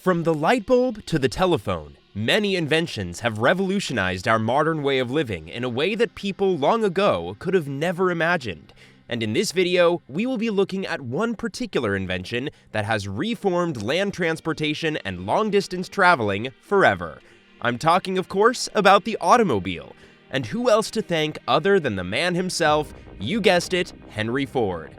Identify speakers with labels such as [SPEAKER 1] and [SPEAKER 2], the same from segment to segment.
[SPEAKER 1] From the light bulb to the telephone, many inventions have revolutionized our modern way of living in a way that people long ago could have never imagined. And in this video, we will be looking at one particular invention that has reformed land transportation and long-distance traveling forever. I'm talking, of course, about the automobile. And who else to thank other than the man himself, you guessed it, Henry Ford.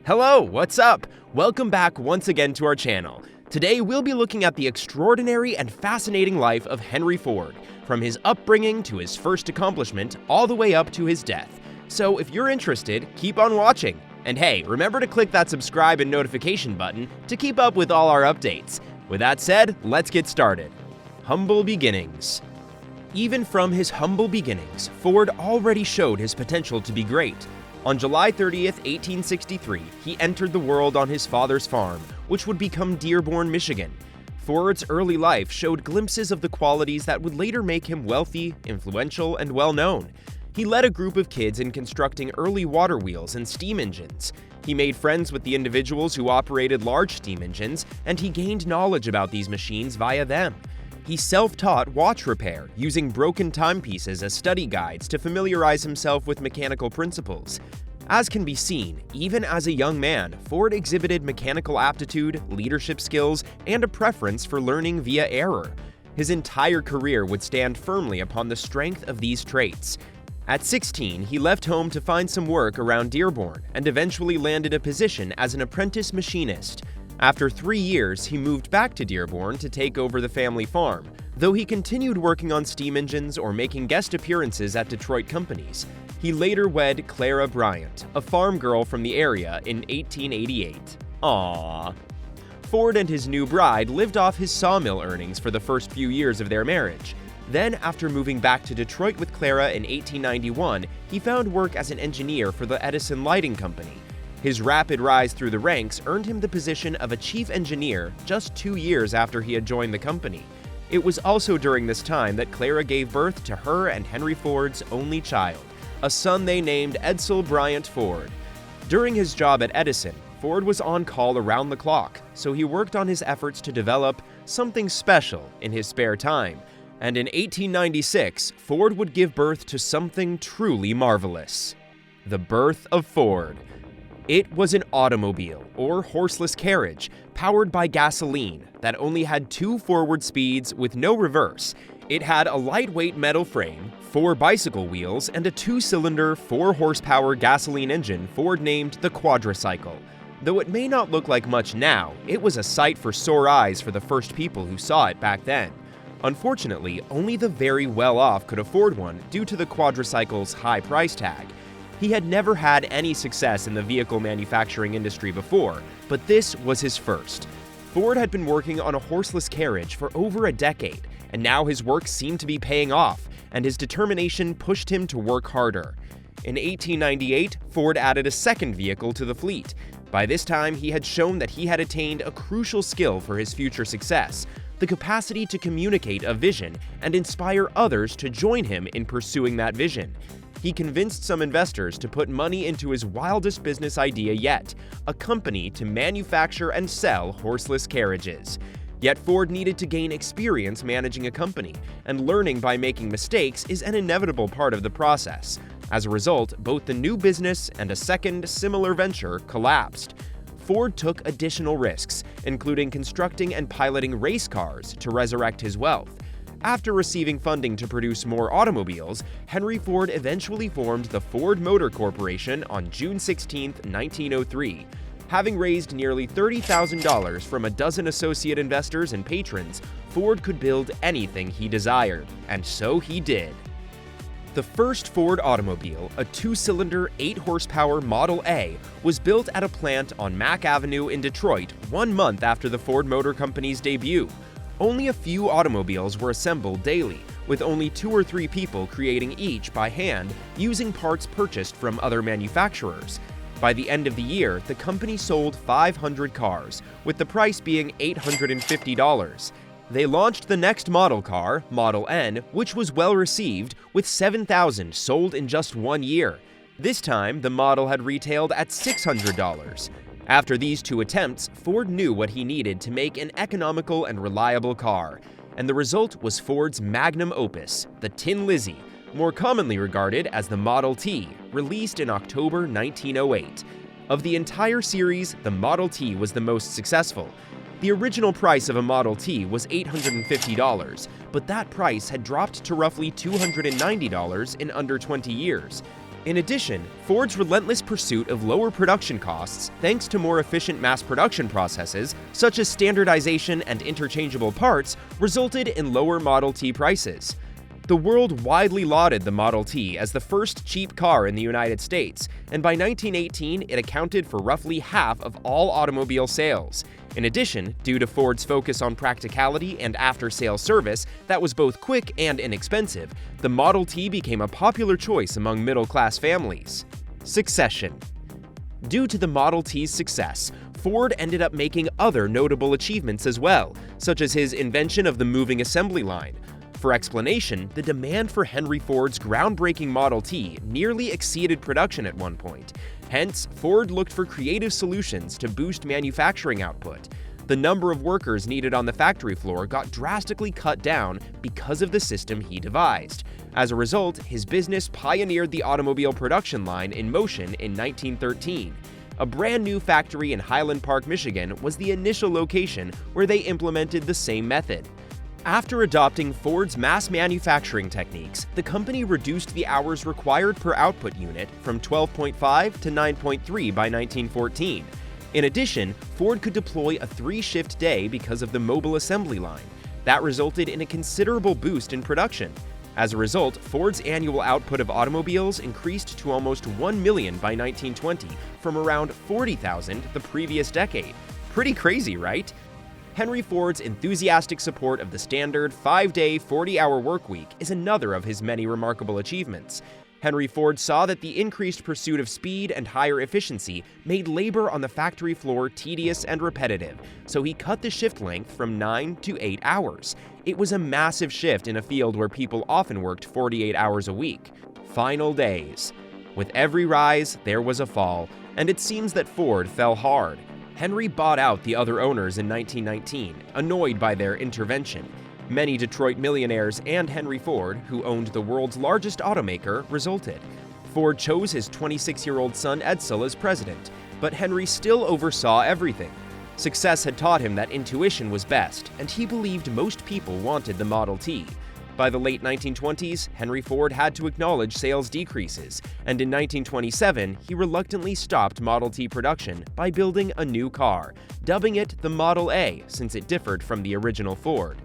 [SPEAKER 1] Hello, what's up? Welcome back once again to our channel. Today, we'll be looking at the extraordinary and fascinating life of Henry Ford, from his upbringing to his first accomplishment, all the way up to his death. So if you're interested, keep on watching. And hey, remember to click that subscribe and notification button to keep up with all our updates. With that said, let's get started. Humble beginnings. Even from his humble beginnings, Ford already showed his potential to be great. On July 30th, 1863, he entered the world on his father's farm, which would become Dearborn, Michigan. Ford's early life showed glimpses of the qualities that would later make him wealthy, influential, and well-known. He led a group of kids in constructing early water wheels and steam engines. He made friends with the individuals who operated large steam engines, and he gained knowledge about these machines via them. He self-taught watch repair, using broken timepieces as study guides to familiarize himself with mechanical principles. As can be seen, even as a young man, Ford exhibited mechanical aptitude, leadership skills, and a preference for learning via error. His entire career would stand firmly upon the strength of these traits. At 16, he left home to find some work around Dearborn and eventually landed a position as an apprentice machinist. After 3 years, he moved back to Dearborn to take over the family farm, though he continued working on steam engines or making guest appearances at Detroit companies. He later wed Clara Bryant, a farm girl from the area, in 1888. Aww. Ford and his new bride lived off his sawmill earnings for the first few years of their marriage. Then, after moving back to Detroit with Clara in 1891, he found work as an engineer for the Edison Lighting Company. His rapid rise through the ranks earned him the position of a chief engineer just 2 years after he had joined the company. It was also during this time that Clara gave birth to her and Henry Ford's only child, a son they named Edsel Bryant Ford. During his job at Edison, Ford was on call around the clock, so he worked on his efforts to develop something special in his spare time. And in 1896, Ford would give birth to something truly marvelous. The birth of Ford. It was an automobile, or horseless carriage, powered by gasoline that only had 2 forward speeds with no reverse. It had a lightweight metal frame, 4 bicycle wheels, and a 2-cylinder, 4-horsepower gasoline engine Ford named the Quadricycle. Though it may not look like much now, it was a sight for sore eyes for the first people who saw it back then. Unfortunately, only the very well-off could afford one due to the Quadricycle's high price tag. He had never had any success in the vehicle manufacturing industry before, but this was his first. Ford had been working on a horseless carriage for over a decade, and now his work seemed to be paying off, and his determination pushed him to work harder. In 1898, Ford added a second vehicle to the fleet. By this time, he had shown that he had attained a crucial skill for his future success: the capacity to communicate a vision and inspire others to join him in pursuing that vision. He convinced some investors to put money into his wildest business idea yet, a company to manufacture and sell horseless carriages. Yet Ford needed to gain experience managing a company, and learning by making mistakes is an inevitable part of the process. As a result, both the new business and a second, similar venture collapsed. Ford took additional risks, including constructing and piloting race cars to resurrect his wealth. After receiving funding to produce more automobiles, Henry Ford eventually formed the Ford Motor Corporation on June 16, 1903. Having raised nearly $30,000 from a dozen associate investors and patrons, Ford could build anything he desired, and so he did. The first Ford automobile, a 2-cylinder, 8-horsepower Model A, was built at a plant on Mack Avenue in Detroit 1 month after the Ford Motor Company's debut. Only a few automobiles were assembled daily, with only 2 or 3 people creating each by hand using parts purchased from other manufacturers. By the end of the year, the company sold 500 cars, with the price being $850. They launched the next model car, Model N, which was well received, with 7,000 sold in just 1 year. This time, the model had retailed at $600. After these two attempts, Ford knew what he needed to make an economical and reliable car, and the result was Ford's magnum opus, the Tin Lizzie, more commonly regarded as the Model T, released in October 1908. Of the entire series, the Model T was the most successful. The original price of a Model T was $850, but that price had dropped to roughly $290 in under 20 years. In addition, Ford's relentless pursuit of lower production costs, thanks to more efficient mass production processes, such as standardization and interchangeable parts, resulted in lower Model T prices. The world widely lauded the Model T as the first cheap car in the United States, and by 1918 it accounted for roughly half of all automobile sales. In addition, due to Ford's focus on practicality and after-sales service that was both quick and inexpensive, the Model T became a popular choice among middle-class families. Succession. Due to the Model T's success, Ford ended up making other notable achievements as well, such as his invention of the moving assembly line. For explanation, the demand for Henry Ford's groundbreaking Model T nearly exceeded production at one point. Hence, Ford looked for creative solutions to boost manufacturing output. The number of workers needed on the factory floor got drastically cut down because of the system he devised. As a result, his business pioneered the automobile production line in motion in 1913. A brand new factory in Highland Park, Michigan was the initial location where they implemented the same method. After adopting Ford's mass manufacturing techniques, the company reduced the hours required per output unit from 12.5 to 9.3 by 1914. In addition, Ford could deploy a 3-shift day because of the mobile assembly line. That resulted in a considerable boost in production. As a result, Ford's annual output of automobiles increased to almost 1 million by 1920 from around 40,000 the previous decade. Pretty crazy, right? Henry Ford's enthusiastic support of the standard 5-day, 40-hour workweek is another of his many remarkable achievements. Henry Ford saw that the increased pursuit of speed and higher efficiency made labor on the factory floor tedious and repetitive, so he cut the shift length from 9 to 8 hours. It was a massive shift in a field where people often worked 48 hours a week. Final days. With every rise, there was a fall, and it seems that Ford fell hard. Henry bought out the other owners in 1919, annoyed by their intervention. Many Detroit millionaires and Henry Ford, who owned the world's largest automaker, resulted. Ford chose his 26-year-old son Edsel as president, but Henry still oversaw everything. Success had taught him that intuition was best, and he believed most people wanted the Model T. By the late 1920s, Henry Ford had to acknowledge sales decreases, and in 1927, he reluctantly stopped Model T production by building a new car, dubbing it the Model A since it differed from the original Ford.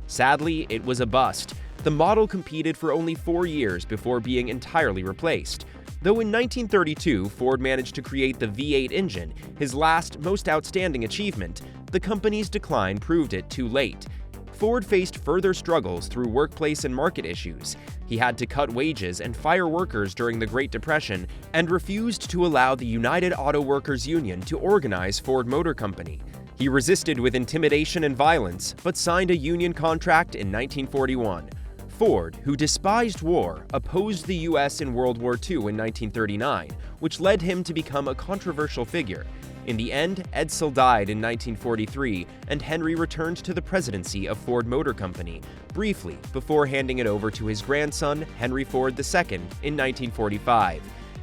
[SPEAKER 1] Sadly, it was a bust. The model competed for only 4 years before being entirely replaced. Though in 1932, Ford managed to create the V8 engine, his last, most outstanding achievement, the company's decline proved it too late. Ford faced further struggles through workplace and market issues. He had to cut wages and fire workers during the Great Depression and refused to allow the United Auto Workers Union to organize Ford Motor Company. He resisted with intimidation and violence, but signed a union contract in 1941. Ford, who despised war, opposed the U.S. in World War II in 1939, which led him to become a controversial figure. In the end, Edsel died in 1943, and Henry returned to the presidency of Ford Motor Company, briefly before handing it over to his grandson, Henry Ford II, in 1945.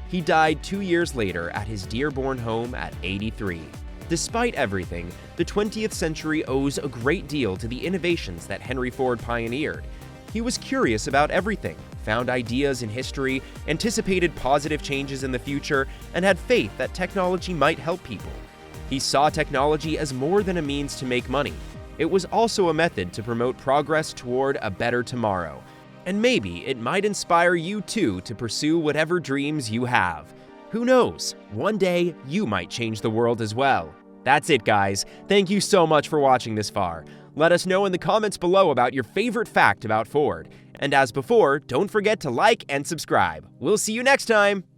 [SPEAKER 1] He died 2 years later at his Dearborn home at 83. Despite everything, the 20th century owes a great deal to the innovations that Henry Ford pioneered. He was curious about everything, found ideas in history, anticipated positive changes in the future, and had faith that technology might help people. He saw technology as more than a means to make money. It was also a method to promote progress toward a better tomorrow. And maybe it might inspire you too to pursue whatever dreams you have. Who knows? One day, you might change the world as well. That's it, guys. Thank you so much for watching this far. Let us know in the comments below about your favorite fact about Ford. And as before, don't forget to like and subscribe. We'll see you next time!